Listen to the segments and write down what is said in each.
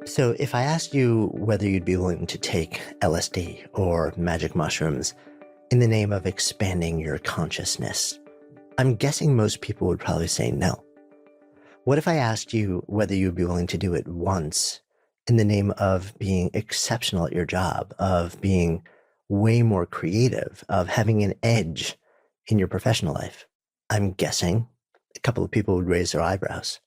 So, if I asked you whether you'd be willing to take LSD or magic mushrooms in the name of expanding your consciousness, I'm guessing most people would probably say no. What if I asked you whether you'd be willing to do it once in the name of being exceptional at your job, of being way more creative, of having an edge in your professional life? I'm guessing a couple of people would raise their eyebrows.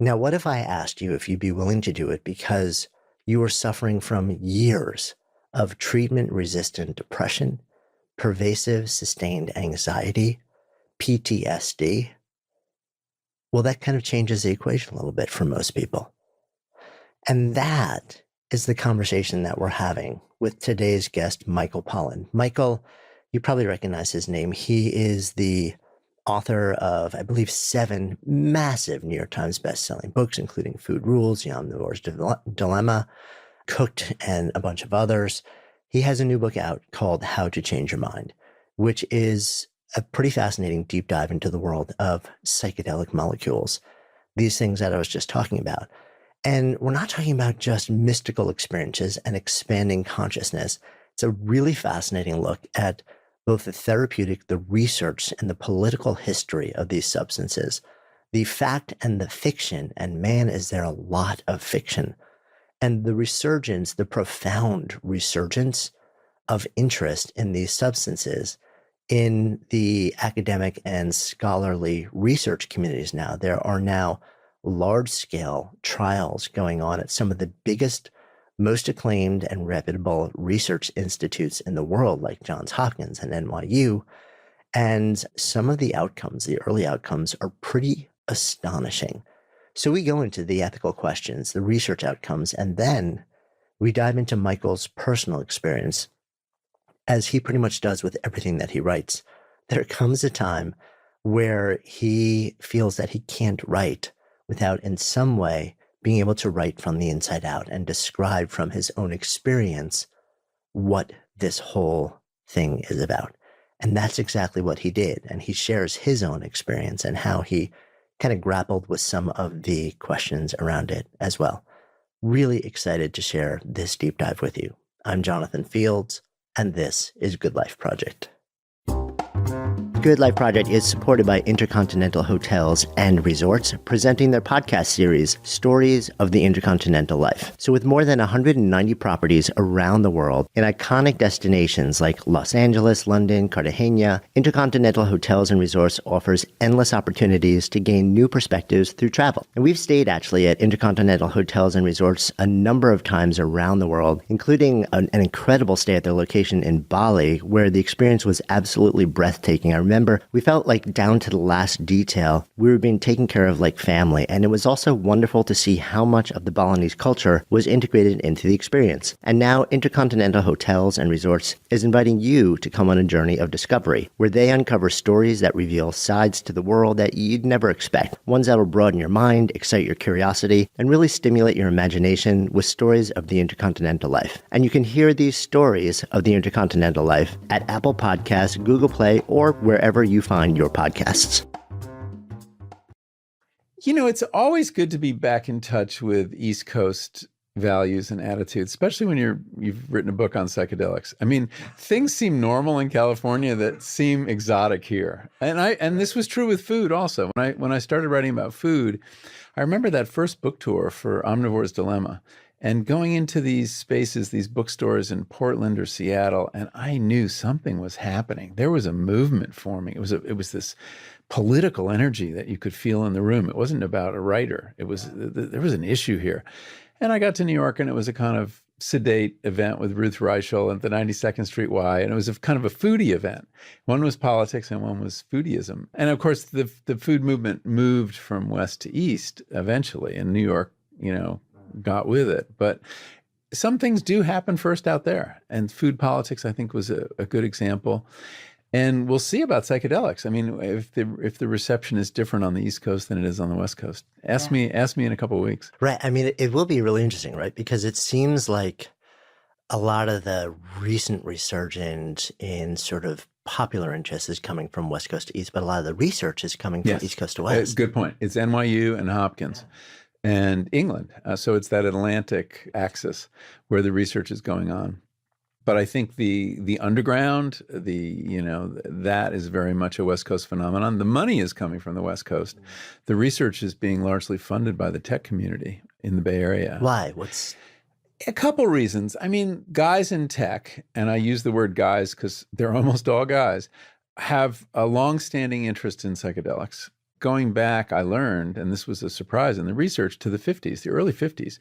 Now, what if I asked you if you'd be willing to do it because you were suffering from years of treatment resistant depression, pervasive sustained anxiety, PTSD? Well, that kind of changes the equation a little bit for most people. And that is the conversation that we're having with today's guest, Michael Pollan. Michael, you probably recognize his name. He is the author of, I believe, 7 massive New York Times bestselling books, including Food Rules, The Omnivore's Dilemma, Cooked, and a bunch of others. He has a new book out called How to Change Your Mind, which is a pretty fascinating deep dive into the world of psychedelic molecules, these things that I was just talking about. And we're not talking about just mystical experiences and expanding consciousness. It's a really fascinating look at both the therapeutic, the research, and the political history of these substances, the fact and the fiction, and man, is there a lot of fiction, and the resurgence, the profound resurgence of interest in these substances in the academic and scholarly research communities now. There are now large-scale trials going on at some of the biggest, most acclaimed and reputable research institutes in the world, like Johns Hopkins and NYU. And some of the outcomes, the early outcomes, are pretty astonishing. So we go into the ethical questions, the research outcomes, and then we dive into Michael's personal experience, as he pretty much does with everything that he writes. There comes a time where he feels that he can't write without in some way being able to write from the inside out and describe from his own experience what this whole thing is about. And that's exactly what he did. And he shares his own experience and how he kind of grappled with some of the questions around it as well. Really excited to share this deep dive with you. I'm Jonathan Fields, and this is Good Life Project. Good Life Project is supported by Intercontinental Hotels and Resorts, presenting their podcast series, Stories of the Intercontinental Life. So with more than 190 properties around the world in iconic destinations like Los Angeles, London, Cartagena, Intercontinental Hotels and Resorts offers endless opportunities to gain new perspectives through travel. And we've stayed actually at Intercontinental Hotels and Resorts a number of times around the world, including an incredible stay at their location in Bali, where the experience was absolutely breathtaking. I remember we felt like down to the last detail, we were being taken care of like family. And it was also wonderful to see how much of the Balinese culture was integrated into the experience. And now Intercontinental Hotels and Resorts is inviting you to come on a journey of discovery, where they uncover stories that reveal sides to the world that you'd never expect. Ones that will broaden your mind, excite your curiosity, and really stimulate your imagination with stories of the intercontinental life. And you can hear these stories of the intercontinental life at Apple Podcasts, Google Play, or wherever you find your podcasts. You know, it's always good to be back in touch with East Coast values and attitudes, especially when you've written a book on psychedelics. I mean, things seem normal in California that seem exotic here. And this was true with food also. When I started writing about food, I remember that first book tour for Omnivore's Dilemma and going into these spaces, these bookstores in Portland or Seattle, and I knew something was happening. There was a movement forming. It was this political energy that you could feel in the room. It wasn't about a writer. There was an issue here. And I got to New York, and it was a kind of sedate event with Ruth Reichel at the 92nd Street Y, and it was a kind of a foodie event. One was politics and one was foodieism. And of course, the food movement moved from west to east eventually, and New York, got with it. But some things do happen first out there, and food politics, I think, was a good example. And we'll see about psychedelics. I mean, if the reception is different on the East Coast than it is on the West Coast, ask me in a couple of weeks. Right. I mean, it will be really interesting, right? Because it seems like a lot of the recent resurgence in sort of popular interest is coming from West Coast to East, but a lot of the research is coming from East Coast to West. Good point. It's NYU and Hopkins. and England. So it's that Atlantic axis where the research is going on. But I think the underground, that is very much a West Coast phenomenon. The money is coming from the West Coast. The research is being largely funded by the tech community in the Bay Area. Why? A couple reasons. I mean, guys in tech, and I use the word guys because they're almost all guys, have a longstanding interest in psychedelics. Going back, I learned, and this was a surprise in the research, to the 50s, the early 50s,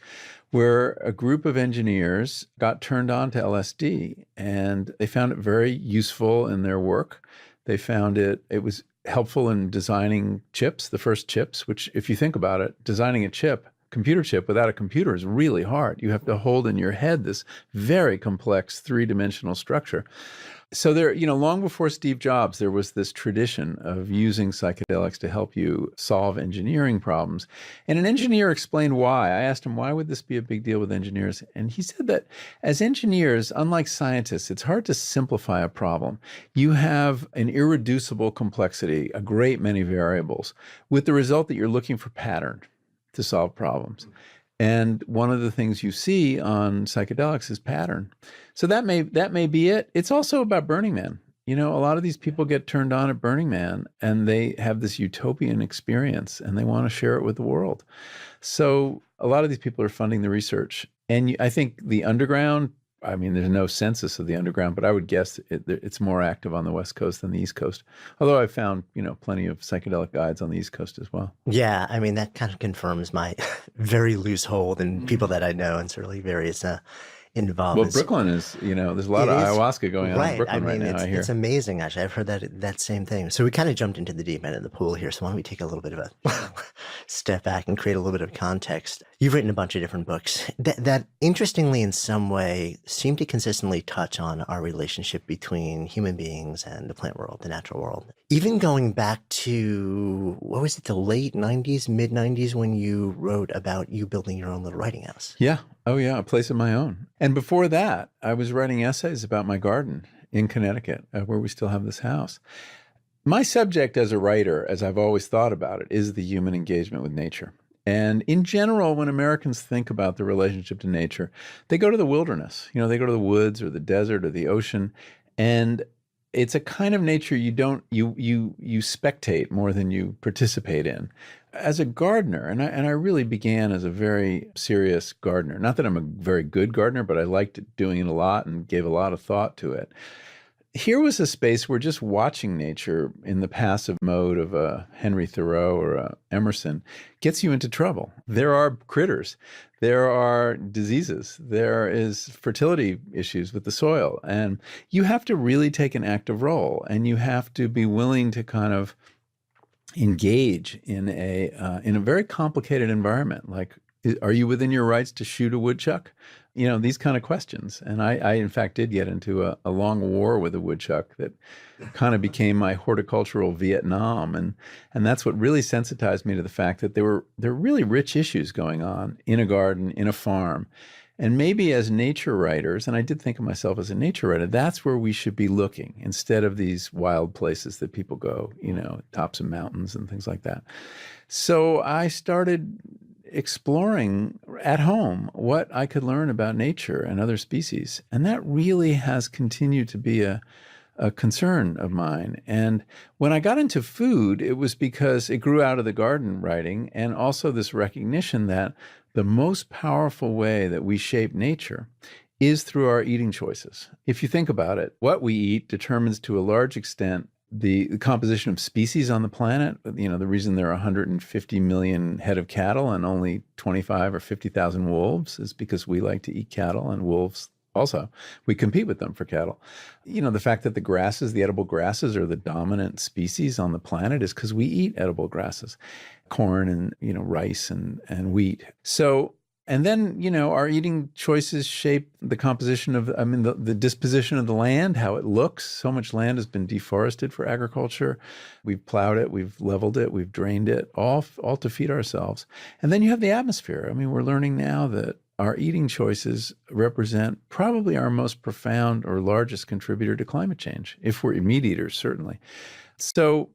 where a group of engineers got turned on to LSD, and they found it very useful in their work. They found it was helpful in designing chips, the first chips, which, if you think about it, designing a computer chip without a computer is really hard. You have to hold in your head this very complex three-dimensional structure. So there, long before Steve Jobs, there was this tradition of using psychedelics to help you solve engineering problems. And an engineer explained why. I asked him, why would this be a big deal with engineers? And he said that as engineers, unlike scientists, it's hard to simplify a problem. You have an irreducible complexity, a great many variables, with the result that you're looking for pattern to solve problems. And one of the things you see on psychedelics is pattern. So that may be it. It's also about Burning Man. A lot of these people get turned on at Burning Man and they have this utopian experience and they want to share it with the world. So a lot of these people are funding the research. And I think the underground, I mean, there's no census of the underground, but I would guess it's more active on the West Coast than the East Coast. Although I've found, plenty of psychedelic guides on the East Coast as well. Yeah, I mean, that kind of confirms my very loose hold in people that I know and certainly various involvements. Well, Brooklyn is, there's a lot of ayahuasca going on in Brooklyn right now, I hear. It's amazing, actually. I've heard that same thing. So we kind of jumped into the deep end of the pool here. So why don't we take a little bit of a step back and create a little bit of context. You've written a bunch of different books that interestingly, in some way, seem to consistently touch on our relationship between human beings and the plant world, the natural world. Even going back to, what was it, the late 90s, mid 90s, when you wrote about you building your own little writing house. Yeah. Oh, yeah. A place of my own. And before that, I was writing essays about my garden in Connecticut, where we still have this house. My subject as a writer, as I've always thought about it, is the human engagement with nature. And in general, when Americans think about the relationship to nature, they go to the wilderness. They go to the woods or the desert or the ocean. And it's a kind of nature you spectate more than you participate in. As a gardener, and I really began as a very serious gardener. Not that I'm a very good gardener, but I liked doing it a lot and gave a lot of thought to it. Here was a space where just watching nature in the passive mode of a Henry Thoreau or a Emerson gets you into trouble. There are critters. There are diseases. There is fertility issues with the soil. And you have to really take an active role, and you have to be willing to kind of engage in a very complicated environment. Like, are you within your rights to shoot a woodchuck? These kind of questions. And I in fact did get into a long war with a woodchuck that kind of became my horticultural Vietnam. And that's what really sensitized me to the fact that there are really rich issues going on in a garden, in a farm. And maybe as nature writers, and I did think of myself as a nature writer, that's where we should be looking instead of these wild places that people go, tops of mountains and things like that. So I started exploring at home what I could learn about nature and other species. And that really has continued to be a concern of mine. And when I got into food, it was because it grew out of the garden writing and also this recognition that the most powerful way that we shape nature is through our eating choices. If you think about it, what we eat determines to a large extent the composition of species on the planet. The reason there are 150 million head of cattle and only 25 or 50,000 wolves is because we like to eat cattle, and wolves also, we compete with them for cattle. The fact that the edible grasses are the dominant species on the planet is because we eat edible grasses, corn and, rice and wheat. So, and then, our eating choices shape the composition of, the disposition of the land, how it looks. So much land has been deforested for agriculture. We've plowed it, we've leveled it, we've drained it, all to feed ourselves. And then you have the atmosphere. We're learning now that our eating choices represent probably our most profound or largest contributor to climate change, if we're meat eaters, certainly. So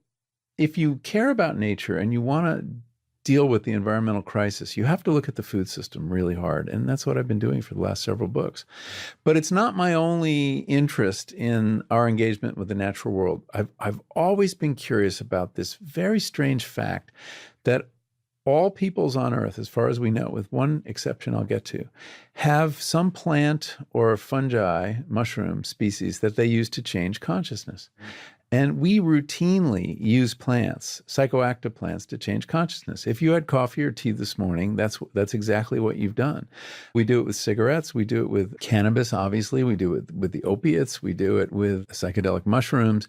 if you care about nature and you want to deal with the environmental crisis, you have to look at the food system really hard. And that's what I've been doing for the last several books. But it's not my only interest in our engagement with the natural world. I've always been curious about this very strange fact that all peoples on Earth, as far as we know, with one exception I'll get to, have some plant or fungi, mushroom species that they use to change consciousness. And we routinely use plants, psychoactive plants, to change consciousness. If you had coffee or tea this morning, that's exactly what you've done. We do it with cigarettes. We do it with cannabis, obviously. We do it with the opiates. We do it with psychedelic mushrooms.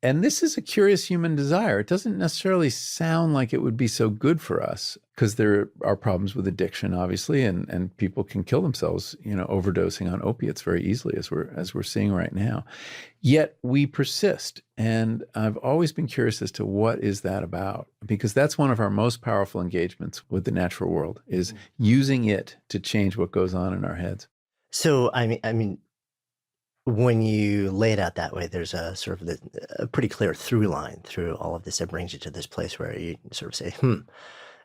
And this is a curious human desire. It doesn't necessarily sound like it would be so good for us because there are problems with addiction, obviously, and people can kill themselves, overdosing on opiates very easily, as we're seeing right now. Yet we persist. And I've always been curious as to what is that about, because that's one of our most powerful engagements with the natural world, is using it to change what goes on in our heads. So, I mean, when you lay it out that way, there's a sort of a pretty clear through line through all of this that brings you to this place where you sort of say,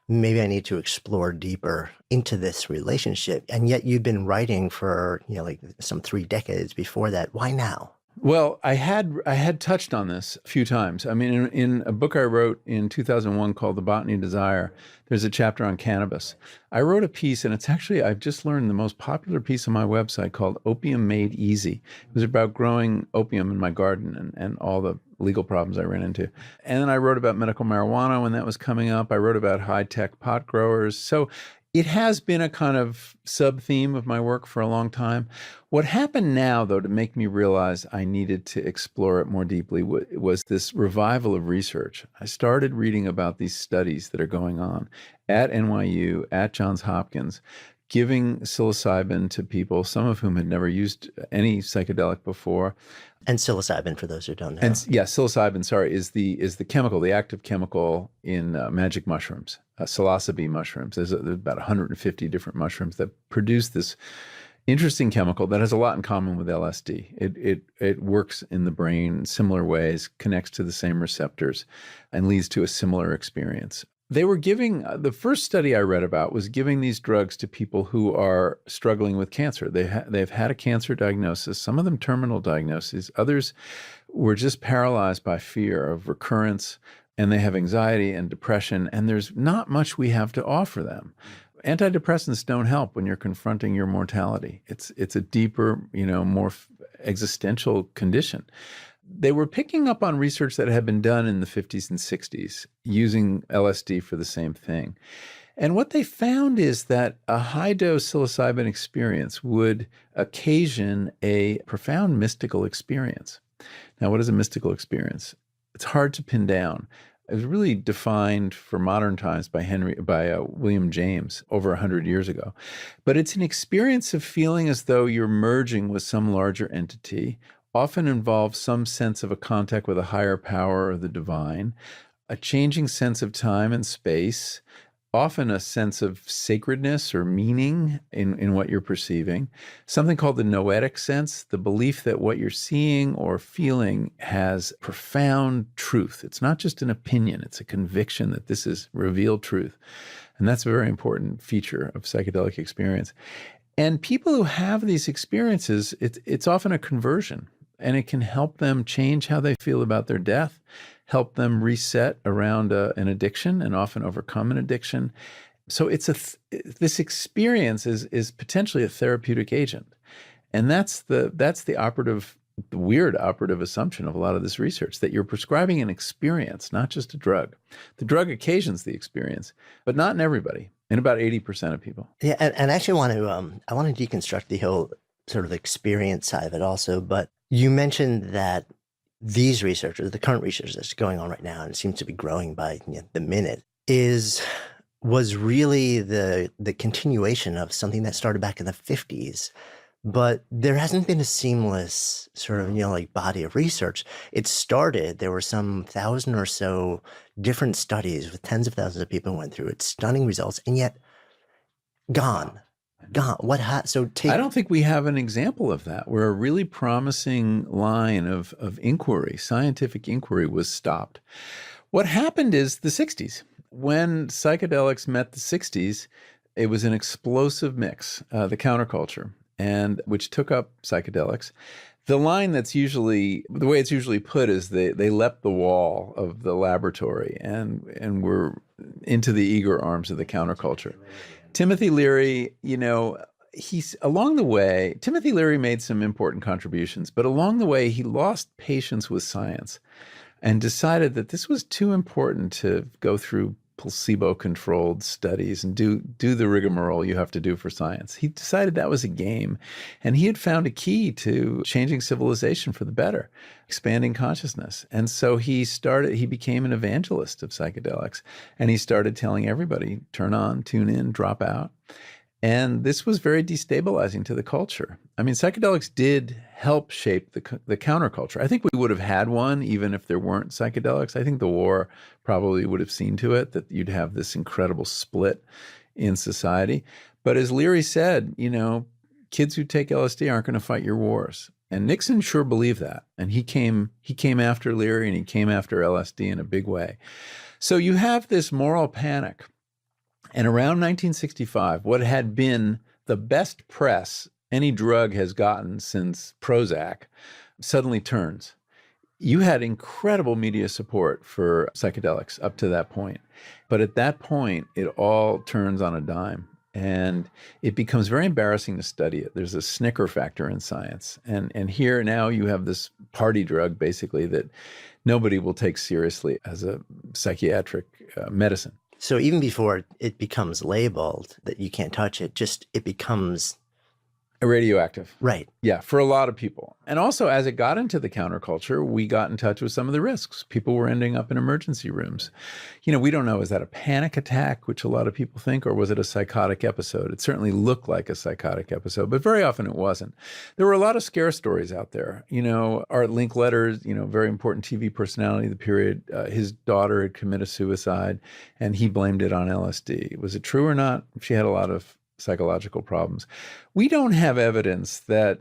maybe I need to explore deeper into this relationship. And yet you've been writing for, like some 3 decades before that. Why now? Well, I had touched on this a few times. I mean, in a book I wrote in 2001 called The Botany of Desire, there's a chapter on cannabis. I wrote a piece, and it's actually, I've just learned, the most popular piece on my website called Opium Made Easy. It was about growing opium in my garden and all the legal problems I ran into. And then I wrote about medical marijuana when that was coming up. I wrote about high-tech pot growers. So it has been a kind of sub-theme of my work for a long time. What happened now, though, to make me realize I needed to explore it more deeply was this revival of research. I started reading about these studies that are going on at NYU, at Johns Hopkins, giving psilocybin to people, some of whom had never used any psychedelic before. And psilocybin, for those who don't know. And yeah, psilocybin, sorry, is the chemical, the active chemical in magic mushrooms, psilocybe mushrooms. There's about 150 different mushrooms that produce this interesting chemical that has a lot in common with LSD. It works in the brain in similar ways, connects to the same receptors, and leads to a similar experience. They were giving, the first study I read about was giving these drugs to people who are struggling with cancer. They've had a cancer diagnosis, some of them terminal diagnoses. Others were just paralyzed by fear of recurrence, and they have anxiety and depression, and there's not much we have to offer them. Antidepressants don't help when you're confronting your mortality. It's a deeper, more existential condition. They were picking up on research that had been done in the 50s and 60s using LSD for the same thing. And what they found is that a high-dose psilocybin experience would occasion a profound mystical experience. Now, what is a mystical experience? It's hard to pin down. It was really defined for modern times by William James over 100 years ago. But it's an experience of feeling as though you're merging with some larger entity, often involves some sense of a contact with a higher power or the divine, a changing sense of time and space, often a sense of sacredness or meaning in what you're perceiving, something called the noetic sense, the belief that what you're seeing or feeling has profound truth. It's not just an opinion, it's a conviction that this is revealed truth. And that's a very important feature of psychedelic experience. And people who have these experiences, it's often a conversion. And it can help them change how they feel about their death, help them reset around an addiction and often overcome an addiction. So this experience is potentially a therapeutic agent. And that's the weird operative assumption of a lot of this research, that you're prescribing an experience, not just a drug. The drug occasions the experience, but not in everybody, in about 80% of people. Yeah, and I actually I want to deconstruct the whole sort of experience side of it also, but you mentioned that these researchers, the current research that's going on right now, and it seems to be growing by the minute, was really the continuation of something that started back in the 50s. But there hasn't been a seamless sort of, body of research. It started, there were some 1,000 or so different studies with tens of thousands of people who went through it, stunning results, and yet gone. I don't think we have an example of that, where a really promising line of inquiry, scientific inquiry, was stopped. What happened is the 60s. when psychedelics met the 60s, it was an explosive mix, the counterculture, and which took up psychedelics. The line that's usually, the way it's usually put is they leapt the wall of the laboratory and were into the eager arms of the counterculture. Timothy Leary, he's along the way, Timothy Leary made some important contributions, but along the way, he lost patience with science and decided that this was too important to go through placebo-controlled studies and do the rigmarole you have to do for science. He decided that was a game, and he had found a key to changing civilization for the better, expanding consciousness. And so he became an evangelist of psychedelics, and he started telling everybody, turn on, tune in, drop out. And this was very destabilizing to the culture. I mean, psychedelics did help shape the counterculture. I think we would have had one even if there weren't psychedelics. I think the war probably would have seen to it that you'd have this incredible split in society. But as Leary said, kids who take LSD aren't going to fight your wars. And Nixon sure believed that. And he came after Leary, and he came after LSD in a big way. So you have this moral panic. And around 1965, what had been the best press any drug has gotten since Prozac suddenly turns. You had incredible media support for psychedelics up to that point. But at that point, it all turns on a dime. And it becomes very embarrassing to study it. There's a snicker factor in science. And here now you have this party drug, basically, that nobody will take seriously as a psychiatric medicine. So even before it becomes labeled that you can't touch it, it becomes radioactive. Right. Yeah, for a lot of people. And also, as it got into the counterculture, we got in touch with some of the risks. People were ending up in emergency rooms. We don't know, is that a panic attack, which a lot of people think, or was it a psychotic episode? It certainly looked like a psychotic episode, but very often it wasn't. There were a lot of scare stories out there. Art Linkletter's, very important TV personality of the period, his daughter had committed suicide, and he blamed it on LSD. Was it true or not? She had a lot of psychological problems. We don't have evidence that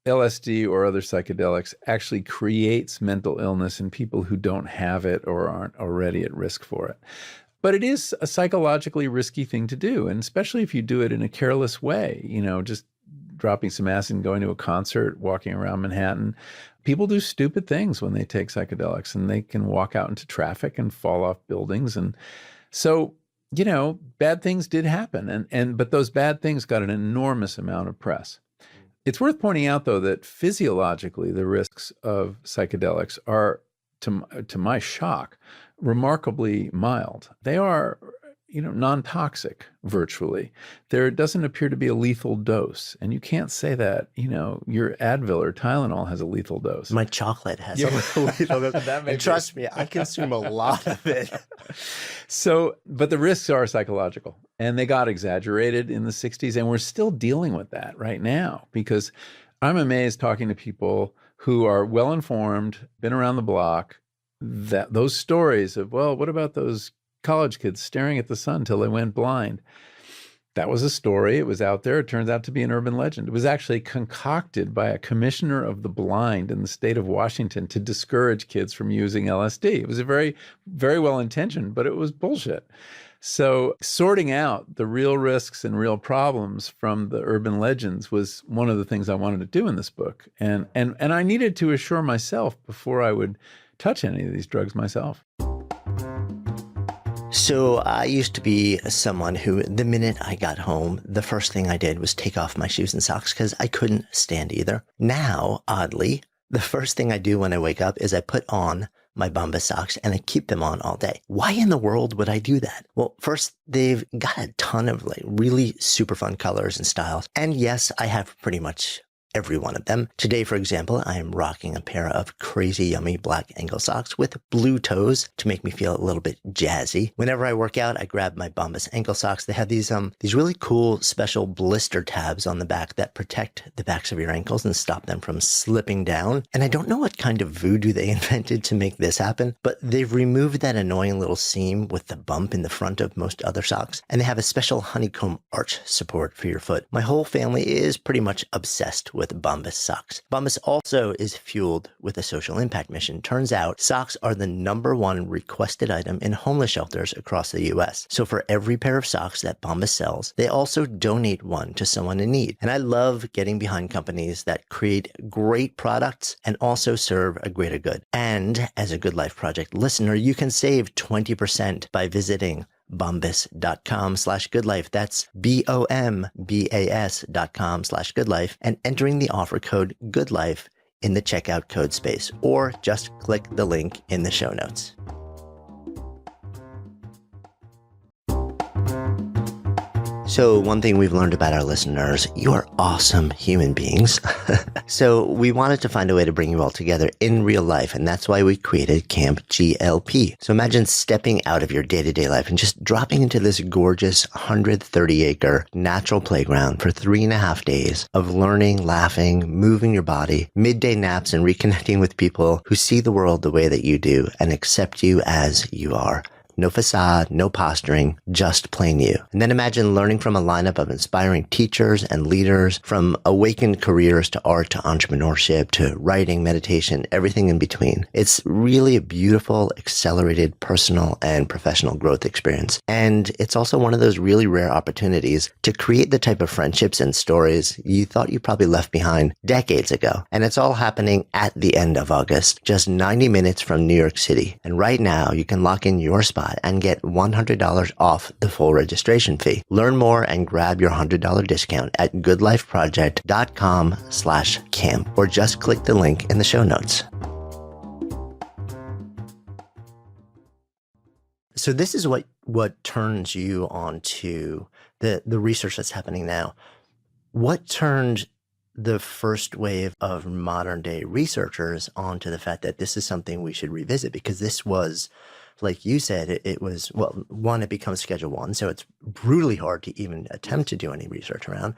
LSD or other psychedelics actually creates mental illness in people who don't have it or aren't already at risk for it. But it is a psychologically risky thing to do, and especially if you do it in a careless way, just dropping some acid and going to a concert, walking around Manhattan. People do stupid things when they take psychedelics, and they can walk out into traffic and fall off buildings. And so bad things did happen, but those bad things got an enormous amount of press. It's worth pointing out, though, that physiologically the risks of psychedelics are, to my shock, remarkably mild. They are, non-toxic virtually. There doesn't appear to be a lethal dose, and you can't say that, your Advil or Tylenol has a lethal dose. My chocolate has a lethal dose. And trust me, I consume a lot of it. So, but the risks are psychological, and they got exaggerated in the 60s, and we're still dealing with that right now, because I'm amazed talking to people who are well-informed, been around the block, that those stories of, well, what about those college kids staring at the sun till they went blind? That was a story. It was out there. It turns out to be an urban legend. It was actually concocted by a commissioner of the blind in the state of Washington to discourage kids from using LSD. It was a very, very well-intentioned, but it was bullshit. So sorting out the real risks and real problems from the urban legends was one of the things I wanted to do in this book. And I needed to assure myself before I would touch any of these drugs myself. So I used to be someone who, the minute I got home, the first thing I did was take off my shoes and socks because I couldn't stand either. Now, oddly, the first thing I do when I wake up is I put on my Bombas socks and I keep them on all day. Why in the world would I do that? Well, first, they've got a ton of really super fun colors and styles. And yes, I have pretty much every one of them. Today, for example, I am rocking a pair of crazy yummy black ankle socks with blue toes to make me feel a little bit jazzy. Whenever I work out, I grab my Bombas ankle socks. They have these really cool special blister tabs on the back that protect the backs of your ankles and stop them from slipping down. And I don't know what kind of voodoo they invented to make this happen, but they've removed that annoying little seam with the bump in the front of most other socks. And they have a special honeycomb arch support for your foot. My whole family is pretty much obsessed with with Bombas socks. Bombas also is fueled with a social impact mission. Turns out socks are the #1 requested item in homeless shelters across the US. So for every pair of socks that Bombas sells, they also donate one to someone in need. And I love getting behind companies that create great products and also serve a greater good. And as a Good Life Project listener, you can save 20% by visiting bombas.com/goodlife. That's BOMBAS.com/goodlife and entering the offer code GOODLIFE in the checkout code space, or just click the link in the show notes. So one thing we've learned about our listeners, you are awesome human beings. So we wanted to find a way to bring you all together in real life, and that's why we created Camp GLP. So imagine stepping out of your day-to-day life and just dropping into this gorgeous 130-acre natural playground for 3.5 days of learning, laughing, moving your body, midday naps, and reconnecting with people who see the world the way that you do and accept you as you are. No facade, no posturing, just plain you. And then imagine learning from a lineup of inspiring teachers and leaders, from awakened careers to art to entrepreneurship to writing, meditation, everything in between. It's really a beautiful, accelerated personal and professional growth experience. And it's also one of those really rare opportunities to create the type of friendships and stories you thought you probably left behind decades ago. And it's all happening at the end of August, just 90 minutes from New York City. And right now you can lock in your spot and get $100 off the full registration fee. Learn more and grab your $100 discount at goodlifeproject.com/camp, or just click the link in the show notes. So this is what turns you on to the research that's happening now. What turned the first wave of modern day researchers onto the fact that this is something we should revisit? Because this was, like you said, it was, well, one, it becomes Schedule 1, so it's brutally hard to even attempt to do any research around,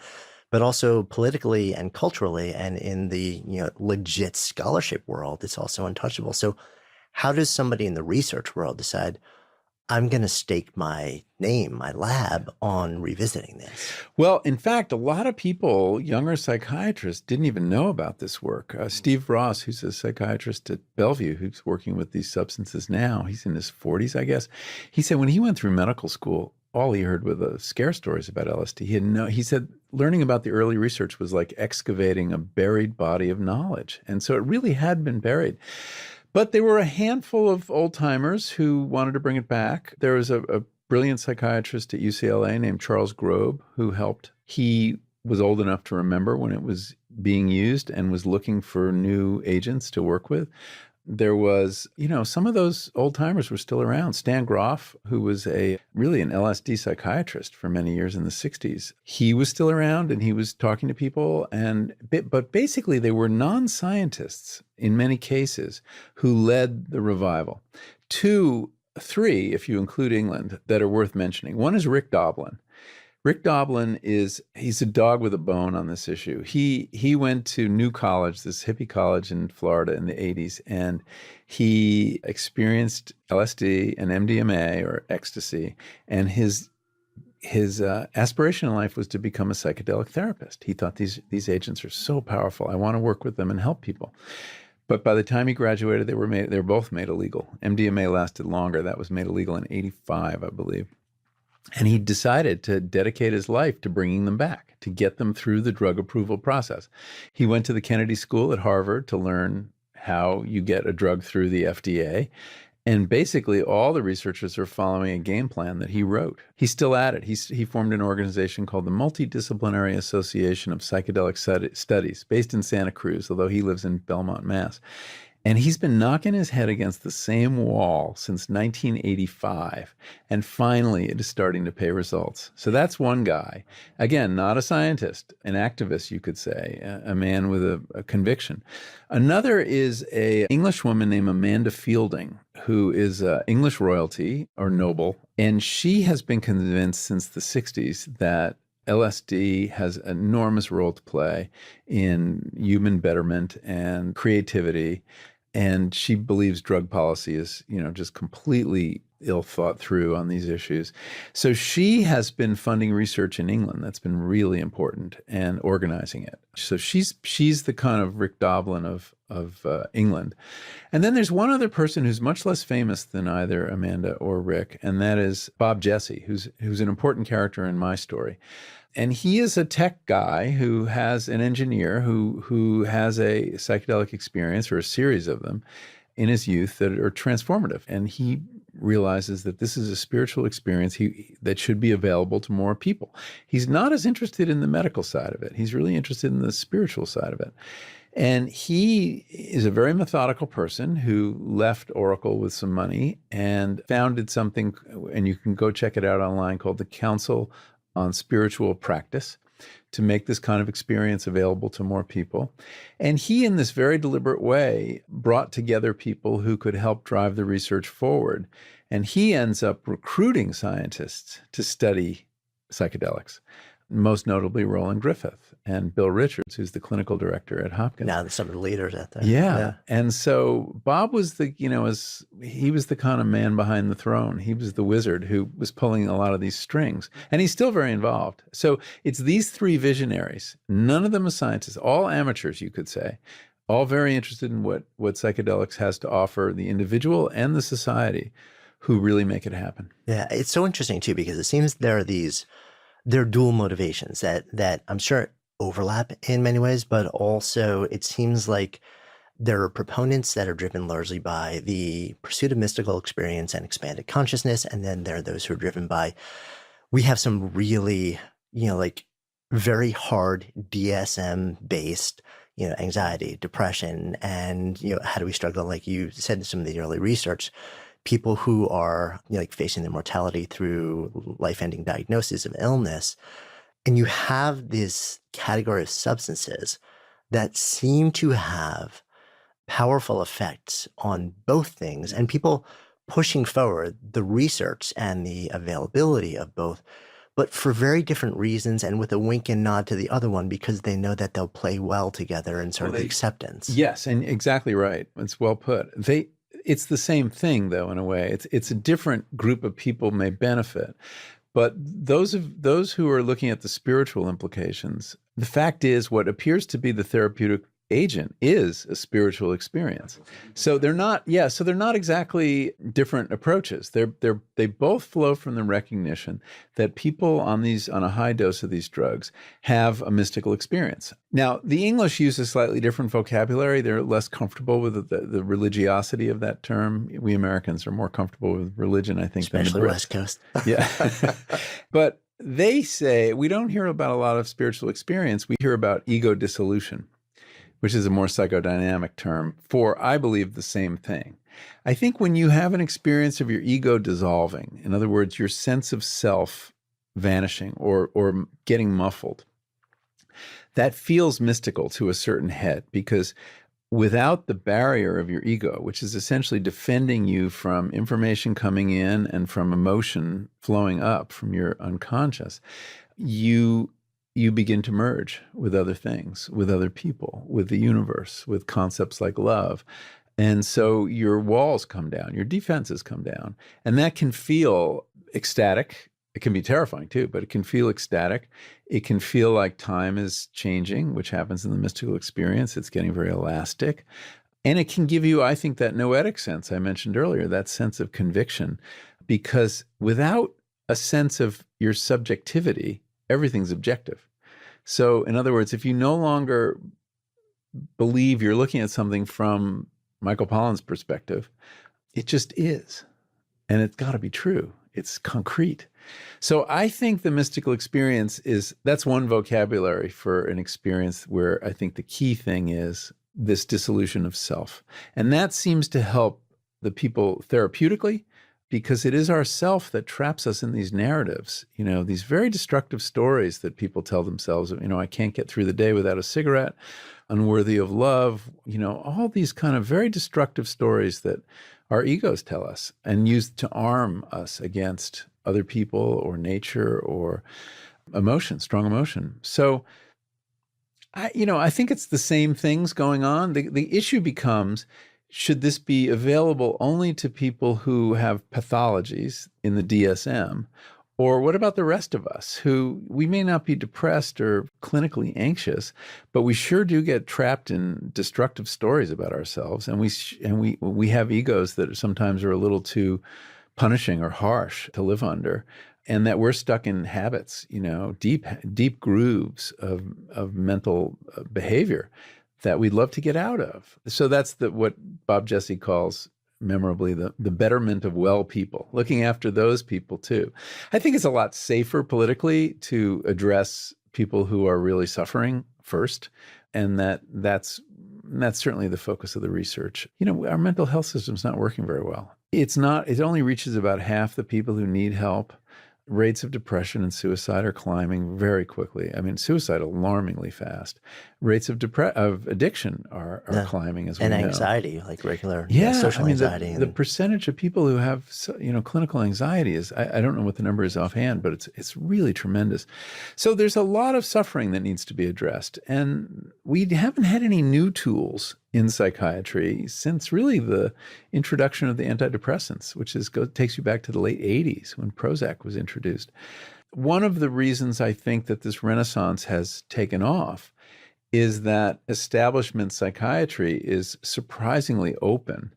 but also politically and culturally and in the legit scholarship world, it's also untouchable. So how does somebody in the research world decide, I'm going to stake my name, my lab, on revisiting this? Well, in fact, a lot of people, younger psychiatrists, didn't even know about this work. Steve Ross, who's a psychiatrist at Bellevue, who's working with these substances now, he's in his 40s, I guess. He said when he went through medical school, all he heard were the scare stories about LSD. He said learning about the early research was like excavating a buried body of knowledge. And so it really had been buried. But there were a handful of old-timers who wanted to bring it back. There was a brilliant psychiatrist at UCLA named Charles Grobe who helped. He was old enough to remember when it was being used and was looking for new agents to work with. There was, some of those old-timers were still around. Stan Groff, who was really an LSD psychiatrist for many years in the 60s, he was still around and he was talking to people. But basically they were non-scientists in many cases who led the revival. 2, 3, if you include England, that are worth mentioning. One is Rick Doblin. Rick Doblin he's a dog with a bone on this issue. He went to New College, this hippie college in Florida in the 80s, and he experienced LSD and MDMA, or ecstasy, and his aspiration in life was to become a psychedelic therapist. He thought these agents are so powerful. I want to work with them and help people. But by the time he graduated, they were both made illegal. MDMA lasted longer. That was made illegal in 85, I believe. And he decided to dedicate his life to bringing them back, to get them through the drug approval process. He went to the Kennedy School at Harvard to learn how you get a drug through the FDA. And basically all the researchers are following a game plan that he wrote. He's still at it. He formed an organization called the Multidisciplinary Association of Psychedelic Studies, based in Santa Cruz, although he lives in Belmont, Mass. And he's been knocking his head against the same wall since 1985. And finally, it is starting to pay results. So that's one guy. Again, not a scientist, an activist, you could say, a man with a conviction. Another is an English woman named Amanda Fielding, who is English royalty or noble. And she has been convinced since the 60s that LSD has an enormous role to play in human betterment and creativity. And she believes drug policy is, just completely ill thought through on these issues. So she has been funding research in England. That's been really important, and organizing it. So she's the kind of Rick Doblin of England. And then there's one other person who's much less famous than either Amanda or Rick, and that is Bob Jesse, who's an important character in my story. And he is a tech guy who has an engineer who has a psychedelic experience, or a series of them, in his youth that are transformative. And he realizes that this is a spiritual experience that should be available to more people. He's not as interested in the medical side of it. He's really interested in the spiritual side of it. And he is a very methodical person who left Oracle with some money and founded something, and you can go check it out online, called the Council on Spiritual Practice, to make this kind of experience available to more people. And he, in this very deliberate way, brought together people who could help drive the research forward. And he ends up recruiting scientists to study psychedelics, most notably Roland Griffith and Bill Richards, who's the clinical director at Hopkins. Now some of the leaders out there. Yeah. And so Bob was he was the kind of man behind the throne. He was the wizard who was pulling a lot of these strings, and he's still very involved. So it's these three visionaries, none of them are scientists, all amateurs, you could say, all very interested in what psychedelics has to offer the individual and the society, who really make it happen. Yeah. It's so interesting too, because it seems there are dual motivations that I'm sure overlap in many ways, but also it seems like there are proponents that are driven largely by the pursuit of mystical experience and expanded consciousness. And then there are those who are driven by, we have some really, like very hard DSM based, anxiety, depression, and, how do we struggle? Like you said in some of the early research, people who are like facing their mortality through life-ending diagnosis of illness. And you have this category of substances that seem to have powerful effects on both things, and people pushing forward the research and the availability of both, but for very different reasons, and with a wink and nod to the other one, because they know that they'll play well together in sort of the acceptance. Yes, and exactly right. It's well put. It's the same thing, though, in a way. It's a different group of people may benefit. But those who are looking at the spiritual implications, the fact is what appears to be the therapeutic agent is a spiritual experience. So they're not exactly different approaches. They both flow from the recognition that people on a high dose of these drugs have a mystical experience. Now, the English use a slightly different vocabulary. They're less comfortable with the religiosity of that term. We Americans are more comfortable with religion, I think, especially than the Brits. West Coast. Yeah. But they say we don't hear about a lot of spiritual experience. We hear about ego dissolution, which is a more psychodynamic term for, I believe, the same thing. I think when you have an experience of your ego dissolving, in other words, your sense of self vanishing or getting muffled, that feels mystical to a certain head, because without the barrier of your ego, which is essentially defending you from information coming in and from emotion flowing up from your unconscious, you begin to merge with other things, with other people, with the universe, with concepts like love. And so your walls come down, your defenses come down, and that can feel ecstatic. It can be terrifying too, but it can feel ecstatic. It can feel like time is changing, which happens in the mystical experience. It's getting very elastic. And it can give you, I think, that noetic sense I mentioned earlier, that sense of conviction, because without a sense of your subjectivity, everything's objective. So in other words, if you no longer believe you're looking at something from Michael Pollan's perspective, it just is. And it's got to be true. It's concrete. So I think the mystical experience that's one vocabulary for an experience where I think the key thing is this dissolution of self. And that seems to help the people therapeutically, because it is our self that traps us in these narratives, these very destructive stories that people tell themselves, I can't get through the day without a cigarette, unworthy of love, all these kind of very destructive stories that our egos tell us and use to arm us against other people or nature or emotion, strong emotion. So, I think it's the same things going on. The issue becomes, should this be available only to people who have pathologies in the DSM? Or what about the rest of us who we may not be depressed or clinically anxious, but we sure do get trapped in destructive stories about ourselves, and we have egos that sometimes are a little too punishing or harsh to live under, and that we're stuck in habits, deep grooves of mental behavior that we'd love to get out of. So that's what Bob Jesse calls memorably the betterment of well people, looking after those people too. I think it's a lot safer politically to address people who are really suffering first, and that's certainly the focus of the research. Our mental health system's not working very well. It only reaches about half the people who need help. Rates of depression and suicide are climbing very quickly. I mean, suicide alarmingly fast. Rates of addiction are climbing as well. And anxiety, like regular I social mean, anxiety. The percentage of people who have clinical anxiety is, I don't know what the number is offhand, but it's really tremendous. So there's a lot of suffering that needs to be addressed. And we haven't had any new tools in psychiatry since really the introduction of the antidepressants, which takes you back to the late 80s when Prozac was introduced. One of the reasons I think that this renaissance has taken off is that establishment psychiatry is surprisingly open,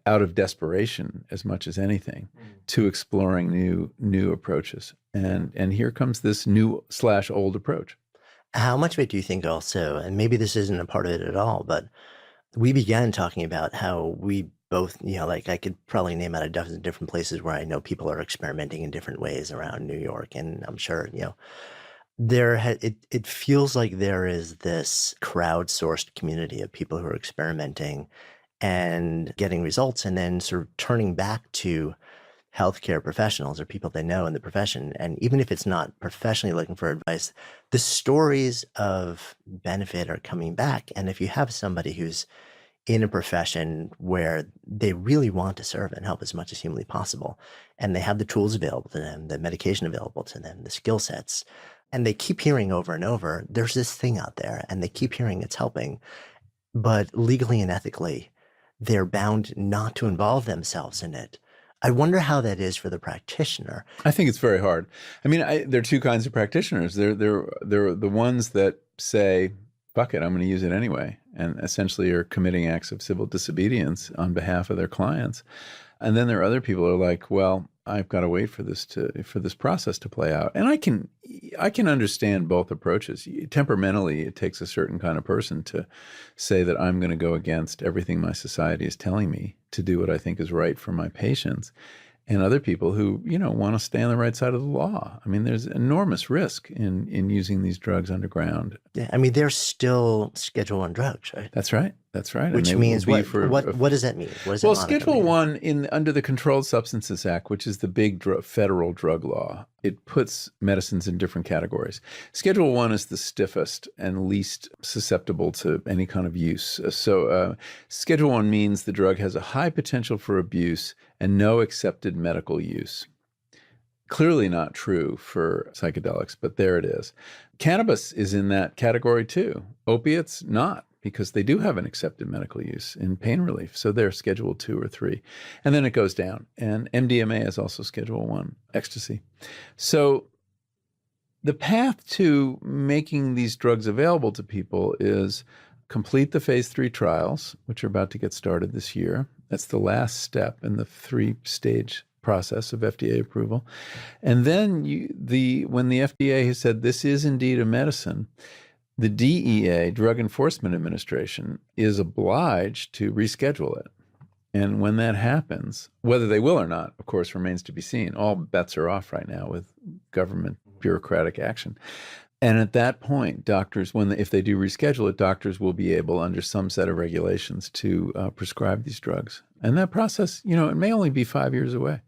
out of desperation as much as anything, to exploring new approaches. And here comes this new/old approach. How much of it do you think also, and maybe this isn't a part of it at all, but we began talking about how we both, like I could probably name out a dozen different places where I know people are experimenting in different ways around New York. And I'm sure, it feels like there is this crowdsourced community of people who are experimenting and getting results, and then sort of turning back to healthcare professionals or people they know in the profession. And even if it's not professionally looking for advice, the stories of benefit are coming back. And if you have somebody who's in a profession where they really want to serve and help as much as humanly possible, and they have the tools available to them, the medication available to them, the skill sets, and they keep hearing over and over, there's this thing out there, and they keep hearing it's helping, but legally and ethically, they're bound not to involve themselves in it. I wonder how that is for the practitioner. I think it's very hard. I mean, there are two kinds of practitioners. They're the ones that say, fuck it, I'm going to use it anyway, and essentially are committing acts of civil disobedience on behalf of their clients. And then there are other people who are like, well, I've got to wait for this process to play out. And I can understand both approaches. Temperamentally, it takes a certain kind of person to say that I'm going to go against everything my society is telling me to do what I think is right for my patients. And other people who, want to stay on the right side of the law. I mean, there's enormous risk in using these drugs underground. Yeah, I mean, they're still Schedule I drugs, right? That's right. That's right. Which means what does that mean? What does well, Schedule I under the Controlled Substances Act, which is the big federal drug law, it puts medicines in different categories. Schedule I is the stiffest and least susceptible to any kind of use. So Schedule I means the drug has a high potential for abuse and no accepted medical use. Clearly not true for psychedelics, but there it is. Cannabis is in that category too. Opiates, not, because they do have an accepted medical use in pain relief. So they're Schedule II or III. And then it goes down. And MDMA is also Schedule I, ecstasy. So the path to making these drugs available to people is complete the phase 3 trials, which are about to get started this year. That's the last step in the 3-stage process of FDA approval. And then when the FDA has said this is indeed a medicine, the DEA, Drug Enforcement Administration, is obliged to reschedule it. And when that happens, whether they will or not, of course, remains to be seen. All bets are off right now with government bureaucratic action. And at that point, doctors, if they do reschedule it, doctors will be able, under some set of regulations, to prescribe these drugs. And that process, it may only be 5 years away.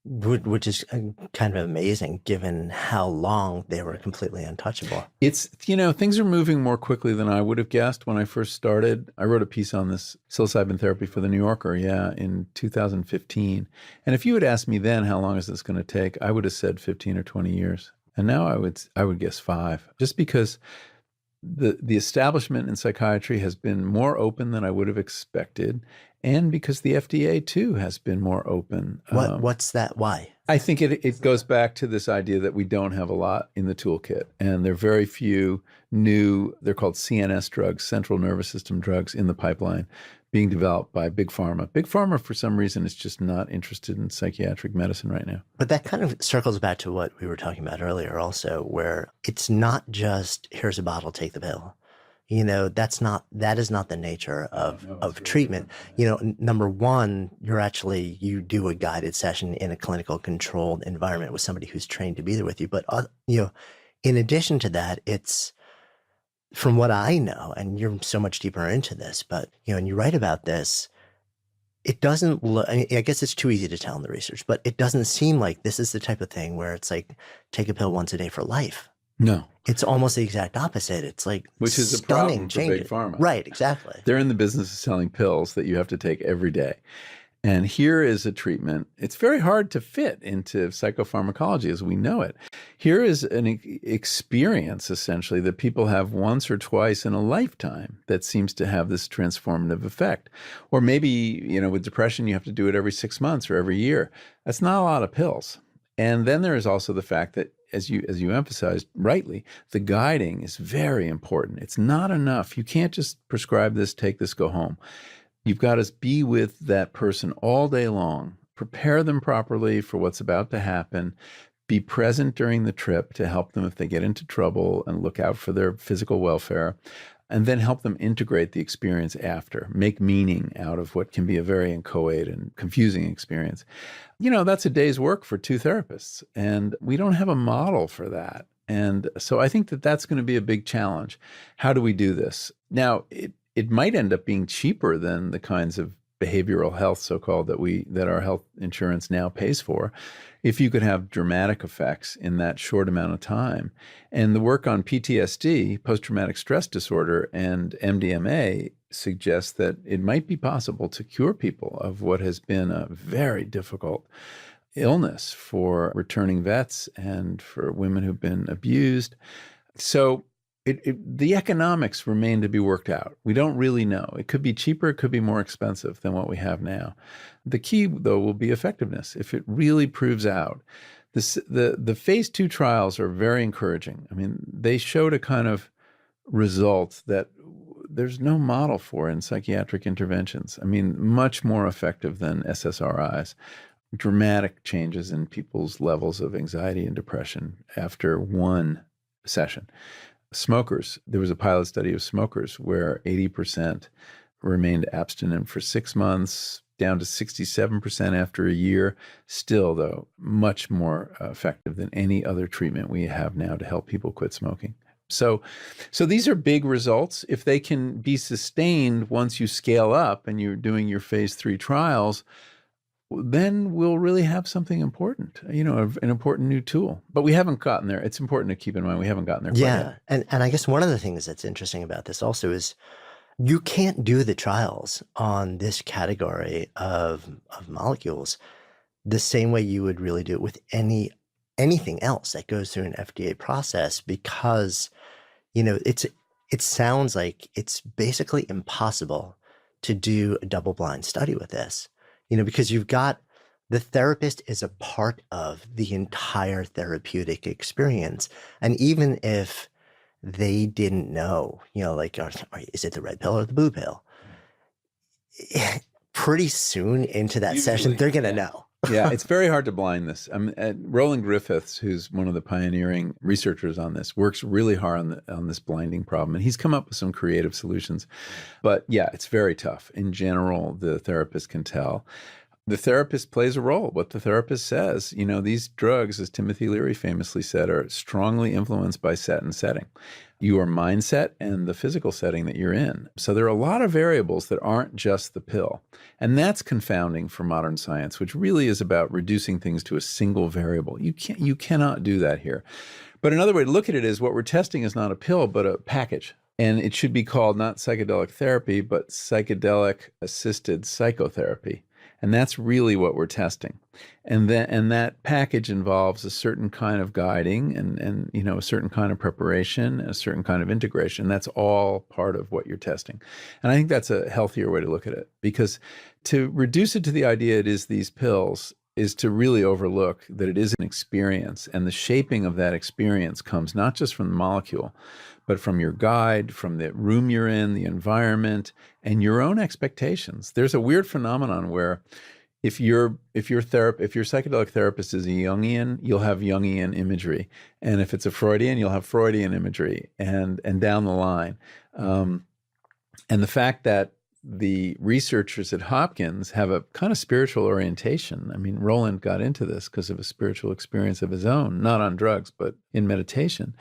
Which is kind of amazing given how long they were completely untouchable. It's, things are moving more quickly than I would have guessed when I first started. I wrote a piece on this psilocybin therapy for the New Yorker, in 2015. And if you had asked me then how long is this going to take, I would have said 15 or 20 years. And now I would guess 5, just because the establishment in psychiatry has been more open than I would have expected, and because the FDA too has been more open. What's that? Why? I think it goes back to this idea that we don't have a lot in the toolkit, and there are very few new, they're called CNS drugs, central nervous system drugs, in the pipeline being developed by Big Pharma. Big Pharma, for some reason, is just not interested in psychiatric medicine right now. But that kind of circles back to what we were talking about earlier also, where it's not just, here's a bottle, take the pill. That is not the nature of treatment. Number one, you do a guided session in a clinical controlled environment with somebody who's trained to be there with you. But, in addition to that, it's, from what I know, and you're so much deeper into this, but, and you write about this, it doesn't look, I guess it's too easy to tell in the research, but it doesn't seem like this is the type of thing where it's like, take a pill once a day for life. No. It's almost the exact opposite. It's like which is a problem for Big Pharma. Right, exactly. They're in the business of selling pills that you have to take every day. And here is a treatment. It's very hard to fit into psychopharmacology as we know it. Here is an experience, essentially, that people have once or twice in a lifetime that seems to have this transformative effect. Or maybe, with depression, you have to do it every 6 months or every year. That's not a lot of pills. And then there is also the fact that, as you emphasized rightly, the guiding is very important. It's not enough. You can't just prescribe this, take this, go home. You've got to be with that person all day long, prepare them properly for what's about to happen, be present during the trip to help them if they get into trouble and look out for their physical welfare, and then help them integrate the experience after, make meaning out of what can be a very inchoate and confusing experience. That's a day's work for 2 therapists, and we don't have a model for that. And so I think that that's going to be a big challenge. How do we do this? Now, it might end up being cheaper than the kinds of behavioral health, so-called, that our health insurance now pays for, if you could have dramatic effects in that short amount of time. And the work on PTSD, post-traumatic stress disorder, and MDMA suggests that it might be possible to cure people of what has been a very difficult illness for returning vets and for women who've been abused. So the economics remain to be worked out. We don't really know. It could be cheaper, it could be more expensive than what we have now. The key, though, will be effectiveness. If it really proves out, the phase 2 trials are very encouraging. They showed a kind of result that there's no model for in psychiatric interventions. Much more effective than SSRIs. Dramatic changes in people's levels of anxiety and depression after one session. Smokers, there was a pilot study of smokers where 80% remained abstinent for 6 months, down to 67% after a year. Still, though, much more effective than any other treatment we have now to help people quit smoking. So these are big results. If they can be sustained once you scale up and you're doing your phase 3 trials, then we'll really have something important, an important new tool. But we haven't gotten there. It's important to keep in mind we haven't gotten there quite yet. And I guess one of the things that's interesting about this also is you can't do the trials on this category of molecules the same way you would really do it with anything else that goes through an FDA process, because it sounds like it's basically impossible to do a double-blind study with this. Because you've got the therapist is a part of the entire therapeutic experience. And even if they didn't know, is it the red pill or the blue pill? Pretty soon into that session, they're going to know. Yeah, it's very hard to blind this. Roland Griffiths, who's one of the pioneering researchers on this, works really hard on this blinding problem. And he's come up with some creative solutions. But yeah, it's very tough. In general, the therapist can tell. The therapist plays a role. What the therapist says, these drugs, as Timothy Leary famously said, are strongly influenced by set and setting. Your mindset and the physical setting that you're in. So there are a lot of variables that aren't just the pill. And that's confounding for modern science, which really is about reducing things to a single variable. You cannot do that here. But another way to look at it is what we're testing is not a pill, but a package. And it should be called not psychedelic therapy, but psychedelic assisted psychotherapy. And that's really what we're testing. And that package involves a certain kind of guiding and a certain kind of preparation, a certain kind of integration. That's all part of what you're testing. And I think that's a healthier way to look at it, because to reduce it to the idea it is these pills is to really overlook that it is an experience. And the shaping of that experience comes not just from the molecule, but from your guide, from the room you're in, the environment, and your own expectations. There's a weird phenomenon where if your psychedelic therapist is a Jungian, you'll have Jungian imagery, and if it's a Freudian, you'll have Freudian imagery, and down the line. And the fact that the researchers at Hopkins have a kind of spiritual orientation. I mean, Roland got into this because of a spiritual experience of his own, not on drugs, but in meditation,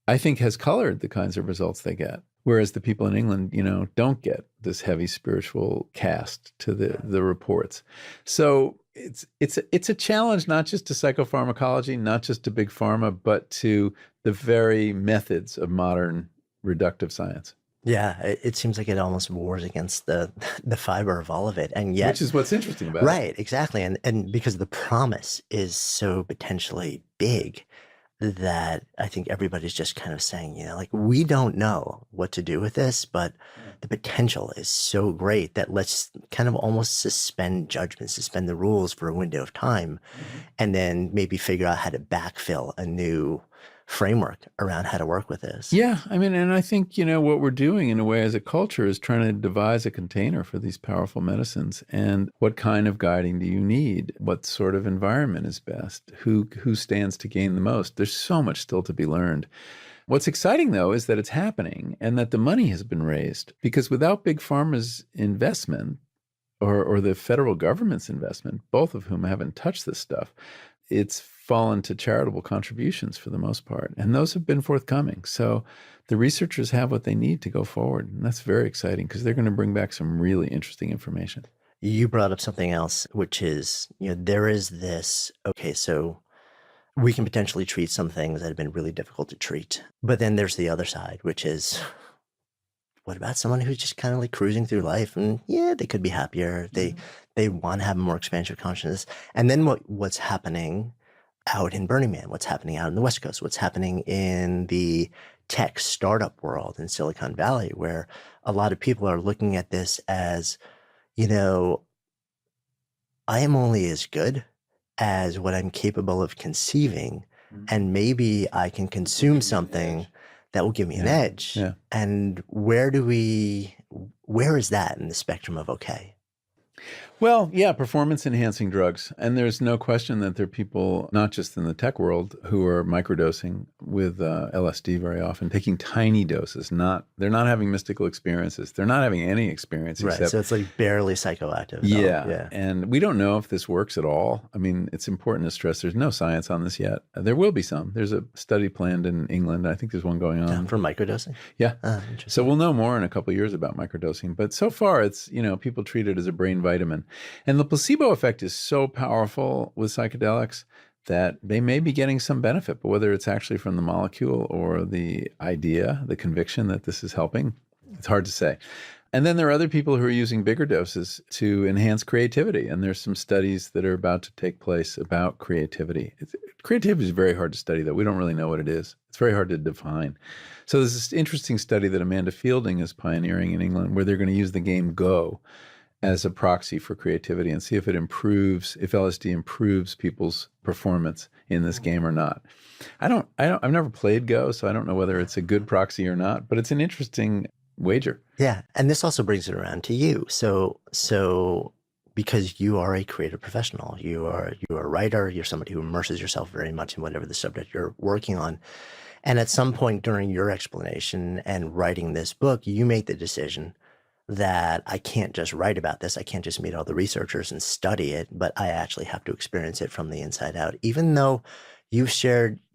I think has colored the kinds of results they get. Whereas the people in England, don't get this heavy spiritual cast to the reports. So it's a challenge, not just to psychopharmacology, not just to big pharma, but to the very methods of modern reductive science. Yeah, it seems like it almost wars against the fiber of all of it, and yet, which is what's interesting about it. Right, exactly, and because the promise is so potentially big, that I think everybody's just kind of saying, like, we don't know what to do with this, but the potential is so great that let's kind of almost suspend judgment, suspend the rules for a window of time, and then maybe figure out how to backfill a new framework around how to work with this. Yeah, I mean, and I think, what we're doing in a way as a culture is trying to devise a container for these powerful medicines. And what kind of guiding do you need? What sort of environment is best? Who stands to gain the most? There's so much still to be learned. What's exciting, though, is that it's happening and that the money has been raised, because without Big Pharma's investment or the federal government's investment, both of whom haven't touched this stuff, it's fallen to charitable contributions for the most part. And those have been forthcoming. So the researchers have what they need to go forward. And that's very exciting because they're going to bring back some really interesting information. You brought up something else, which is, there is this, okay, so we can potentially treat some things that have been really difficult to treat. But then there's the other side, which is, what about someone who's just kind of like cruising through life and they could be happier. They want to have a more expansive consciousness. And then what's happening out in Burning Man, what's happening out in the West Coast, what's happening in the tech startup world in Silicon Valley, where a lot of people are looking at this as, I am only as good as what I'm capable of conceiving. And maybe I can consume something that will give me an edge. Yeah. And where is that in the spectrum of okay? Well, yeah, performance-enhancing drugs. And there's no question that there are people, not just in the tech world, who are microdosing with LSD very often, taking tiny doses. They're not having mystical experiences. They're not having any experience. Right, except, so it's like barely psychoactive. Yeah, and we don't know if this works at all. I mean, it's important to stress there's no science on this yet. There will be some. There's a study planned in England. I think there's one going on. For microdosing? Yeah. So we'll know more in a couple of years about microdosing. But so far, it's, people treat it as a brain vitamin. And the placebo effect is so powerful with psychedelics that they may be getting some benefit, but whether it's actually from the molecule or the idea, the conviction that this is helping, it's hard to say. And then there are other people who are using bigger doses to enhance creativity. And there's some studies that are about to take place about creativity. Creativity is very hard to study, though. We don't really know what it is. It's very hard to define. So there's this interesting study that Amanda Fielding is pioneering in England where they're going to use the game Go as a proxy for creativity and see if if LSD improves people's performance in this game or not. I've never played Go, so I don't know whether it's a good proxy or not, but it's an interesting wager. Yeah. And this also brings it around to you. So because you are a creative professional, you are a writer, you're somebody who immerses yourself very much in whatever the subject you're working on. And at some point during your explanation and writing this book, you make the decision that I can't just write about this. I can't just meet all the researchers and study it, but I actually have to experience it from the inside out. Even though you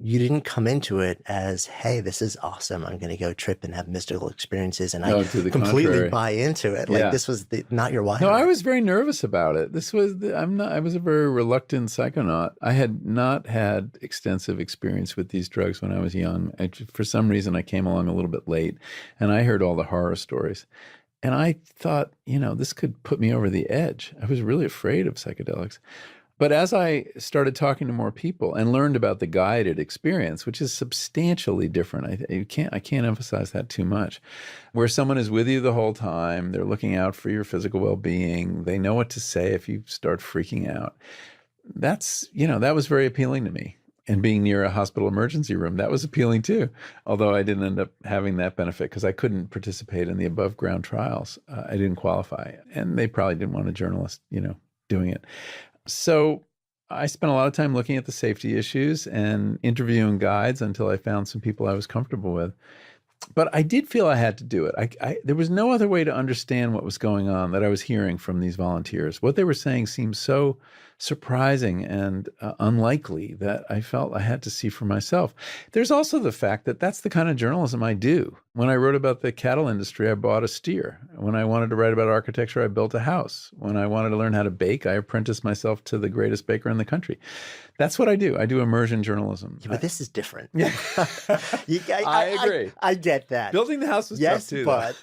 didn't come into it as, hey, this is awesome. I'm going to go trip and have mystical experiences. And I completely buy into it. Like this was not your wiring. No, I was very nervous about it. I was a very reluctant psychonaut. I had not had extensive experience with these drugs when I was young. For some reason, I came along a little bit late and I heard all the horror stories. And I thought, this could put me over the edge. I was really afraid of psychedelics. But as I started talking to more people and learned about the guided experience, which is substantially different, I can't emphasize that too much, where someone is with you the whole time, they're looking out for your physical well-being, they know what to say if you start freaking out. That was very appealing to me. And being near a hospital emergency room, that was appealing too. Although I didn't end up having that benefit because I couldn't participate in the above ground trials. I didn't qualify. And they probably didn't want a journalist, doing it. So I spent a lot of time looking at the safety issues and interviewing guides until I found some people I was comfortable with. But I did feel I had to do it. There was no other way to understand what was going on that I was hearing from these volunteers. What they were saying seemed so surprising and unlikely that I felt I had to see for myself. There's also the fact that that's the kind of journalism I do. When I wrote about the cattle industry, I bought a steer. When I wanted to write about architecture, I built a house. When I wanted to learn how to bake, I apprenticed myself to the greatest baker in the country. That's what I do. I do immersion journalism. Yeah, but this is different. Yeah. I agree. I get that. Building the house was tough too. But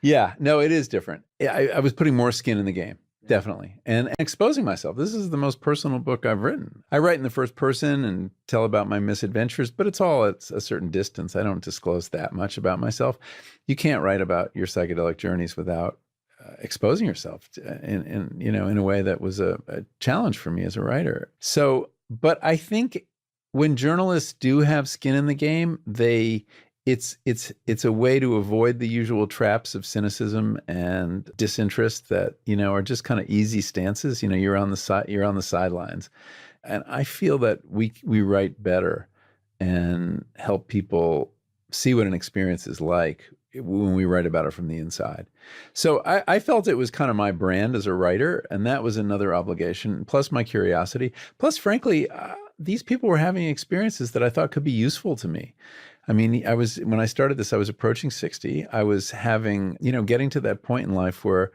Yeah, no, it is different. I was putting more skin in the game. Definitely. And exposing myself. This is the most personal book I've written. I write in the first person and tell about my misadventures, but it's all at a certain distance. I don't disclose that much about myself. You can't write about your psychedelic journeys without exposing yourself in a way that was a challenge for me as a writer. So, but I think when journalists do have skin in the game, it's a way to avoid the usual traps of cynicism and disinterest that, are just kind of easy stances. You're on the sidelines. And I feel that we write better and help people see what an experience is like when we write about it from the inside. So I felt it was kind of my brand as a writer, and that was another obligation, plus my curiosity. Plus, frankly, these people were having experiences that I thought could be useful to me. I mean, when I started this, I was approaching 60. I was having, getting to that point in life where,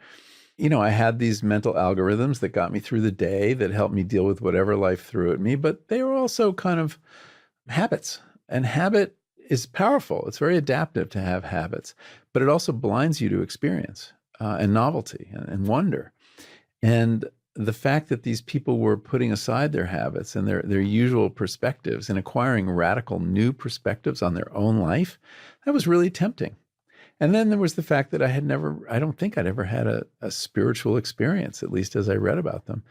I had these mental algorithms that got me through the day, that helped me deal with whatever life threw at me, but they were also kind of habits. And habit is powerful. It's very adaptive to have habits, but it also blinds you to experience and novelty and wonder. And the fact that these people were putting aside their habits and their usual perspectives and acquiring radical new perspectives on their own life, that was really tempting. And then there was the fact that I don't think I'd ever had a spiritual experience, at least as I read about them.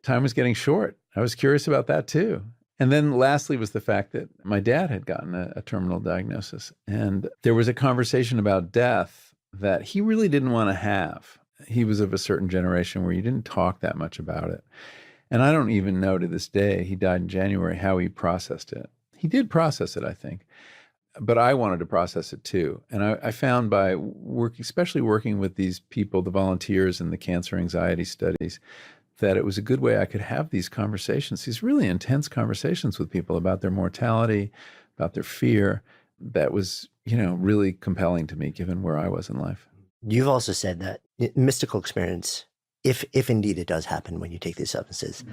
Time was getting short. I was curious about that too. And then lastly was the fact that my dad had gotten a terminal diagnosis. And there was a conversation about death that he really didn't want to have. He was of a certain generation where you didn't talk that much about it. And I don't even know to this day, he died in January, how he processed it. He did process it, I think. But I wanted to process it too. And I found by especially working with these people, the volunteers in the cancer anxiety studies, that it was a good way I could have these conversations, these really intense conversations with people about their mortality, about their fear. That was, really compelling to me given where I was in life. You've also said that mystical experience, if indeed it does happen when you take these substances,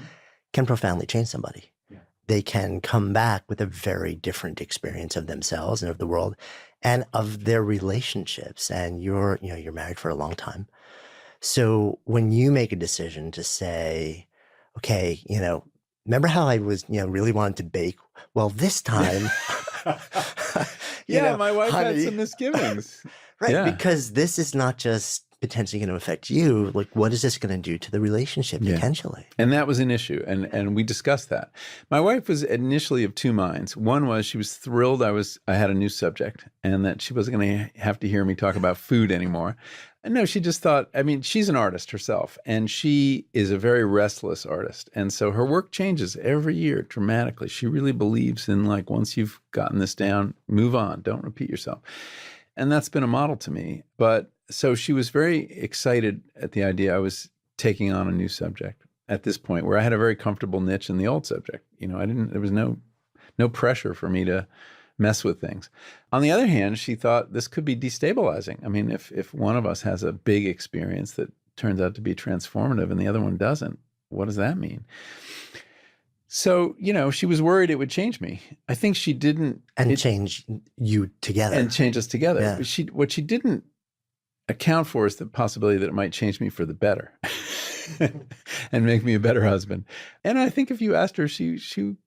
can profoundly change somebody. Yeah. They can come back with a very different experience of themselves and of the world and of their relationships. And you're married for a long time. So when you make a decision to say, okay, remember how I was, really wanted to bake? Well, this time, my wife had some misgivings. Right, yeah. Because this is not just potentially going to affect you. Like, what is this going to do to the relationship potentially? And that was an issue, and we discussed that. My wife was initially of two minds. One was she was thrilled I had a new subject, and that she wasn't going to have to hear me talk about food anymore. And no, she just thought, she's an artist herself, and she is a very restless artist. And so her work changes every year dramatically. She really believes in, once you've gotten this down, move on, don't repeat yourself. And that's been a model to me. But so she was very excited at the idea I was taking on a new subject at this point where I had a very comfortable niche in the old subject. There was no pressure for me to mess with things. On the other hand, she thought this could be destabilizing. If one of us has a big experience that turns out to be transformative and the other one doesn't, what does that mean? So, she was worried it would change me. I think she didn't. And change you together. And change us together. Yeah. What she didn't account for is the possibility that it might change me for the better and make me a better husband. And I think if you asked her, she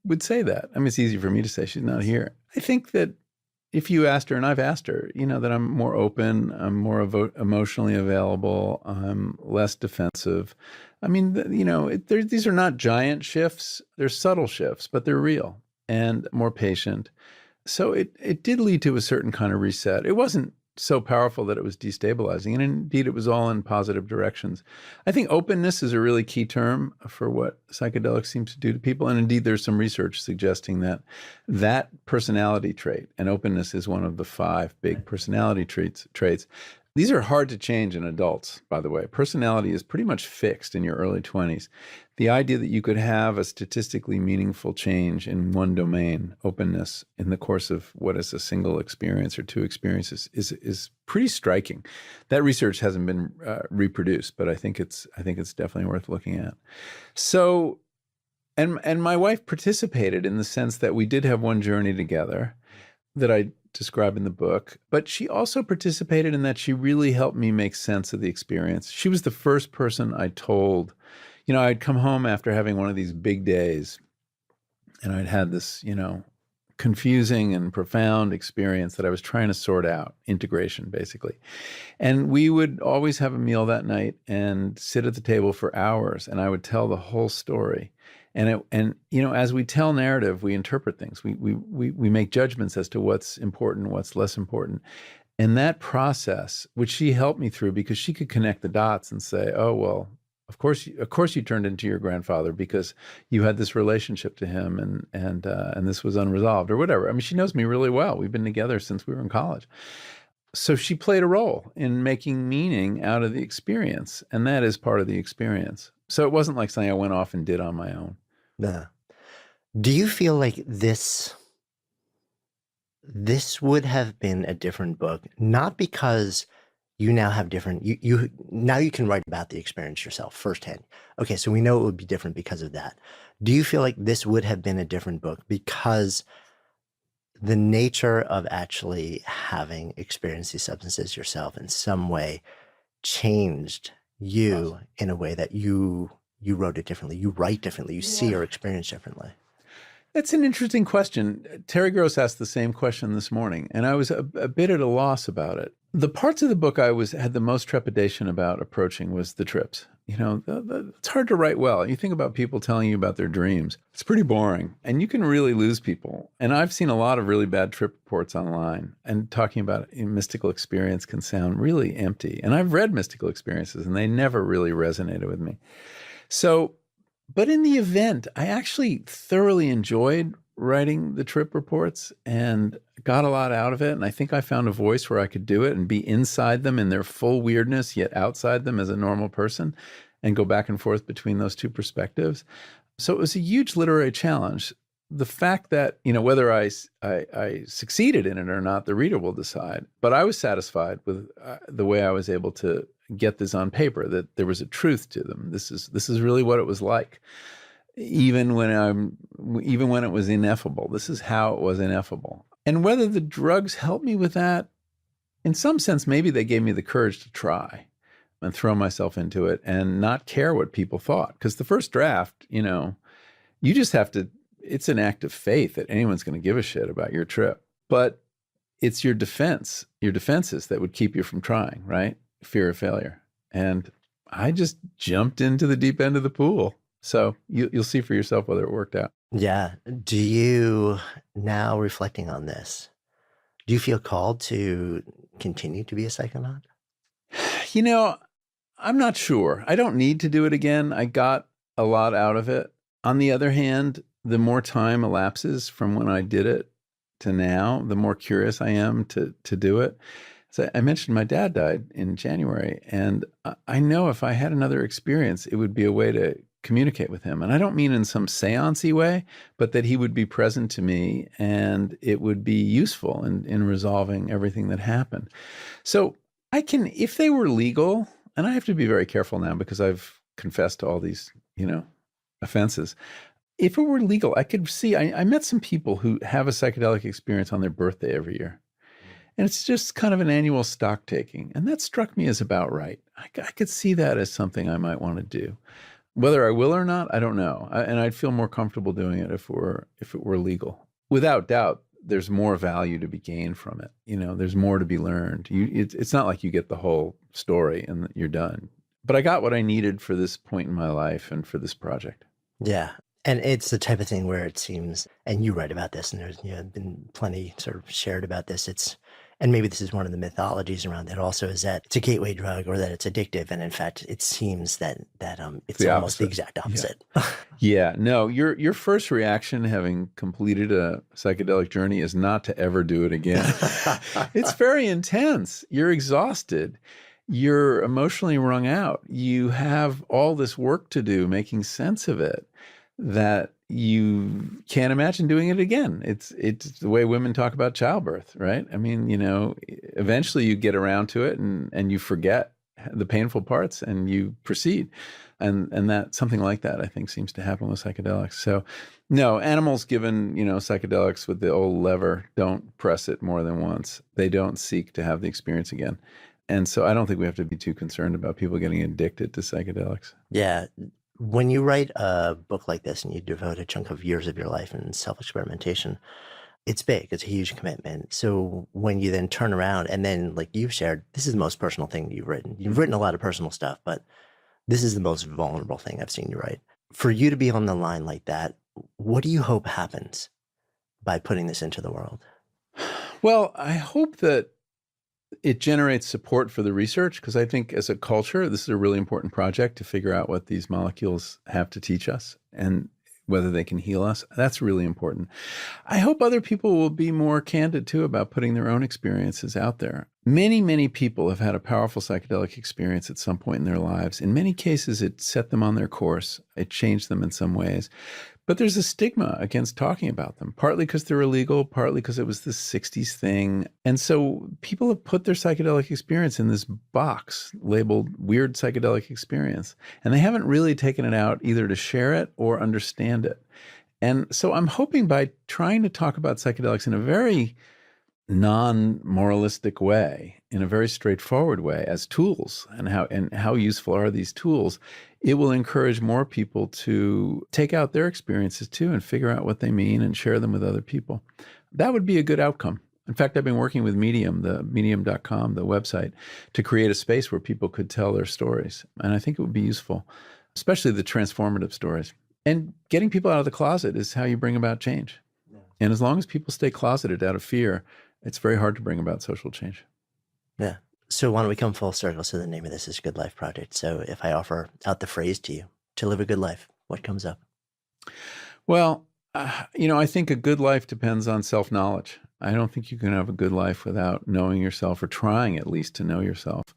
would say that. I mean, it's easy for me to say, she's not here. I think that if you asked her, and I've asked her, that I'm more open, I'm more emotionally available, I'm less defensive. I mean, these are not giant shifts. They're subtle shifts, but they're real, and more patient. So it did lead to a certain kind of reset. It wasn't so powerful that it was destabilizing. And indeed, it was all in positive directions. I think openness is a really key term for what psychedelics seem to do to people. And indeed, there's some research suggesting that personality trait, and openness is one of the 5 big personality traits. These are hard to change in adults, by the way. Personality is pretty much fixed in your early 20s. The idea that you could have a statistically meaningful change in one domain, openness, in the course of what is a single experience or 2 experiences is pretty striking. That research hasn't been reproduced, but I think it's definitely worth looking at. So, and my wife participated in the sense that we did have one journey together that I describe in the book, but she also participated in that she really helped me make sense of the experience. She was the first person I told. I'd come home after having one of these big days, and I'd had this, confusing and profound experience that I was trying to sort out, integration, basically. And we would always have a meal that night and sit at the table for hours, and I would tell the whole story. And as we tell narrative, we interpret things. We make judgments as to what's important, what's less important. And that process, which she helped me through, because she could connect the dots and say, oh, well, of course you turned into your grandfather because you had this relationship to him and this was unresolved or whatever. I mean, she knows me really well. We've been together since we were in college. So she played a role in making meaning out of the experience, and that is part of the experience. So it wasn't like something I went off and did on my own. Yeah. Do you feel like this would have been a different book, not because you now have different, now you can write about the experience yourself firsthand. Okay, so we know it would be different because of that. Do you feel like this would have been a different book because the nature of actually having experienced these substances yourself in some way changed you in a way that you wrote it differently, you write differently, you see your experience differently? That's an interesting question. Terry Gross asked the same question this morning, and I was a bit at a loss about it. The parts of the book I had the most trepidation about approaching was the trips. It's hard to write well. You think about people telling you about their dreams. It's pretty boring, and you can really lose people. And I've seen a lot of really bad trip reports online, and talking about a mystical experience can sound really empty. And I've read mystical experiences, and they never really resonated with me. So, but in the event, I actually thoroughly enjoyed writing the trip reports and got a lot out of it. And I think I found a voice where I could do it and be inside them in their full weirdness, yet outside them as a normal person, and go back and forth between those 2 perspectives. So it was a huge literary challenge. The fact that, whether I succeeded in it or not, the reader will decide. But I was satisfied with the way I was able to get this on paper, that there was a truth to them. This is really what it was like. Even when it was ineffable, this is how it was ineffable. And whether the drugs helped me with that, in some sense, maybe they gave me the courage to try and throw myself into it and not care what people thought. Because the first draft, you just have to, it's an act of faith that anyone's going to give a shit about your trip. But it's your defenses that would keep you from trying, right? Fear of failure. And I just jumped into the deep end of the pool. So you'll see for yourself whether it worked out. Yeah. Do you, now reflecting on this, do you feel called to continue to be a psychonaut? I'm not sure. I don't need to do it again. I got a lot out of it. On the other hand, the more time elapses from when I did it to now, the more curious I am to do it. So I mentioned my dad died in January, and I know if I had another experience, it would be a way to communicate with him. And I don't mean in some seance-y way, but that he would be present to me and it would be useful in resolving everything that happened. So I can, if they were legal, and I have to be very careful now because I've confessed to all these, offenses. If it were legal, I could see, I met some people who have a psychedelic experience on their birthday every year. And it's just kind of an annual stock taking. And that struck me as about right. I could see that as something I might want to do. Whether I will or not, I don't know. And I'd feel more comfortable doing it if it were legal. Without doubt, there's more value to be gained from it. There's more to be learned. It's not like you get the whole story and you're done. But I got what I needed for this point in my life and for this project. Yeah. And it's the type of thing where it seems, and you write about this, and there's been plenty sort of shared about this. And maybe this is one of the mythologies around it also, is that it's a gateway drug or that it's addictive. And in fact, it seems that it's almost the exact opposite. Yeah. No, your first reaction, having completed a psychedelic journey, is not to ever do it again. It's very intense. You're exhausted. You're emotionally wrung out. You have all this work to do making sense of it that you can't imagine doing it again. It's the way women talk about childbirth, right? I mean, eventually you get around to it and you forget the painful parts and you proceed. And that something like that, I think, seems to happen with psychedelics. So no, animals given, psychedelics with the old lever don't press it more than once. They don't seek to have the experience again. And so I don't think we have to be too concerned about people getting addicted to psychedelics. Yeah. When you write a book like this and you devote a chunk of years of your life in self-experimentation, it's big. It's a huge commitment. So when you then turn around and then, like you've shared, this is the most personal thing you've written. You've written a lot of personal stuff, but this is the most vulnerable thing I've seen you write. For you to be on the line like that, what do you hope happens by putting this into the world? Well, I hope that it generates support for the research, because I think as a culture, this is a really important project to figure out what these molecules have to teach us and whether they can heal us. That's really important. I hope other people will be more candid too about putting their own experiences out there. Many, many people have had a powerful psychedelic experience at some point in their lives. In many cases, it set them on their course. It changed them in some ways. But there's a stigma against talking about them, partly because they're illegal, partly because it was the 60s thing. And so people have put their psychedelic experience in this box labeled weird psychedelic experience. And they haven't really taken it out either to share it or understand it. And so I'm hoping by trying to talk about psychedelics in a very non-moralistic way, in a very straightforward way, as tools, and how useful are these tools, it will encourage more people to take out their experiences too and figure out what they mean and share them with other people. That would be a good outcome. In fact, I've been working with Medium, the medium.com, the website, to create a space where people could tell their stories. And I think it would be useful, especially the transformative stories. And getting people out of the closet is how you bring about change. Yeah. And as long as people stay closeted out of fear, it's very hard to bring about social change. Yeah. So why don't we come full circle? So the name of this is Good Life Project. So if I offer out the phrase to you, to live a good life, what comes up? Well, I think a good life depends on self-knowledge. I don't think you can have a good life without knowing yourself, or trying at least to know yourself.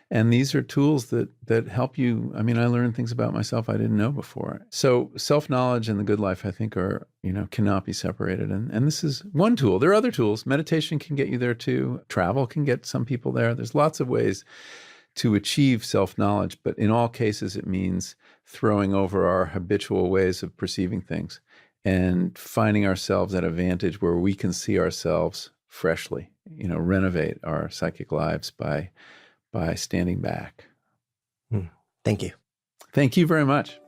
And these are tools that help you. I mean, I learned things about myself I didn't know before. So self-knowledge and the good life, I think, are, cannot be separated. And this is one tool. There are other tools. Meditation can get you there too. Travel can get some people there. There's lots of ways to achieve self-knowledge, but in all cases, it means throwing over our habitual ways of perceiving things and finding ourselves at a vantage where we can see ourselves freshly, renovate our psychic lives by standing back. Thank you. Thank you very much.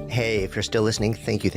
Hey, if you're still listening, thank you.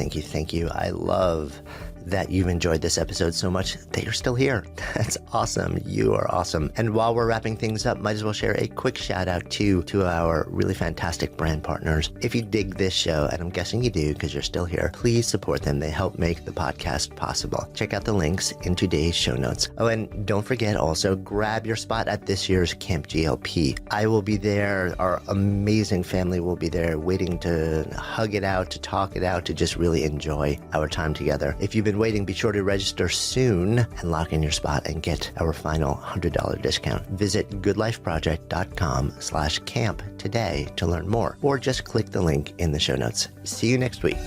I love that you've enjoyed this episode so much that you're still here. That's awesome. You are awesome. And while we're wrapping things up, might as well share a quick shout out to our really fantastic brand partners. If you dig this show, and I'm guessing you do because you're still here, please support them. They help make the podcast possible. Check out the links in today's show notes. Oh, and don't forget also, grab your spot at this year's Camp GLP. I will be there. Our amazing family will be there waiting to hug it out, to talk it out, to just really enjoy our time together. If you've been waiting, be sure to register soon and lock in your spot and get our final $100 discount. Visit goodlifeproject.com/camp today to learn more, or just click the link in the show notes. See you next week.